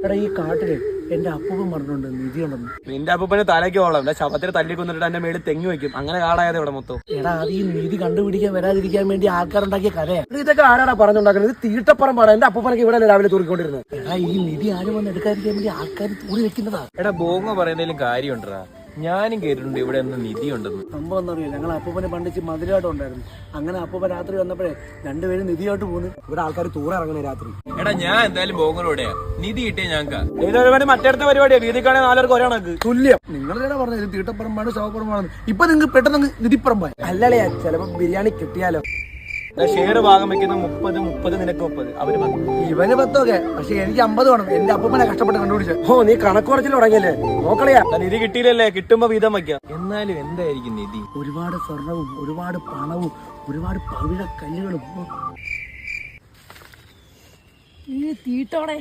എടാ ഈ കാട്ടില് എന്റെ അപ്പൂപ്പൻ പറഞ്ഞിട്ടുണ്ട് നിധി ഉണ്ടെന്ന്. നിന്റെ അപ്പൂപ്പന് തലയ്ക്ക് പോകണം ശവത്തിൽ തല്ലി കൊന്നിട്ട് എന്റെ മേളിൽ തെങ്ങി വെക്കും. അങ്ങനെ കാടായത് ഇവിടെ മൊത്തം. എടാ അത് ഈ നിധി കണ്ടുപിടിക്കാൻ വരാതിരിക്കാൻ വേണ്ടി ആൾക്കാരുണ്ടാക്കിയ കഥയാ. ഇതൊക്കെ ആരാടാ പറഞ്ഞുണ്ടാക്കുന്നത്? ഇത് തീട്ടപ്പുറമ്പാണ്. എന്റെ അപ്പൂപ്പനൊക്കെ ഇവിടെ രാവിലെ തൂറിക്കൊണ്ടിരുന്നത്. എടാ ഈ നിധി ആരും വന്ന് എടുക്കാതിരിക്കാൻ വേണ്ടി ആൾക്കാർ തൂറി വെക്കുന്നതാ. എടാ ബോങ്ങ പറയുന്നതിലും കാര്യമുണ്ടാ. ഞാനും കേട്ടിട്ടുണ്ട് ഇവിടെ ഒന്ന് നിധി ഉണ്ടെന്ന്. സംഭവം എന്നറിയോ, ഞങ്ങൾ അപ്പൂപ്പനെ പണ്ടിച്ച് മധുരമായിട്ട് ഉണ്ടായിരുന്നു. അങ്ങനെ അപ്പൂപ്പൻ രാത്രി വന്നപ്പോഴേ രണ്ടുപേരും നിധിയായിട്ട് പോകുന്നു. ഇവിടെ ആൾക്കാർ തൂറിറങ്ങണേ രാത്രി. എടാ ഞാൻ എന്തായാലും ബോങ്ങനോടെയാ നിധി കിട്ടിയ ഞങ്ങൾക്കാ. ഇത് പരിപാടി മറ്റടുത്ത പരിപാടിയാ. വീതിക്കാണെങ്കിൽ 4 പേർക്ക് ഒരാണക്ക് തുല്യം. നിങ്ങളെ പറഞ്ഞത് തീട്ടപ്പുറമ്പാണ് ശവപ്പുറമ്പാണ്. ഇപ്പൊ നിങ്ങൾക്ക് പെട്ടെന്ന് നിധിപ്പുറമ്പായി. അല്ലല്ലേ, ചിലപ്പോ ബിരിയാണി കിട്ടിയാലോ. ഷെയർ ഭാഗം വെക്കുന്ന 30 നിനക്ക് 30 അവര് 10. ഇവന് 10 പക്ഷെ എനിക്ക് 50 വേണം. എന്റെ അപ്പൂപ്പനെ കഷ്ടപ്പെട്ട് കണ്ടുപിടിച്ചു. ഓ നീ കണക്ക് കുറച്ചിൽ തുടങ്ങിയല്ലേ, നോക്കളയാ. നിധി കിട്ടിയില്ലല്ലേ, കിട്ടുമ്പോ വീതം വയ്ക്കാം. എന്നാലും എന്തായിരിക്കും നിധി? ഒരുപാട് സ്വർണവും ഒരുപാട് പണവും ഒരുപാട് പവിഴ കല്ലുകളും. ഈ തീട്ടോടെ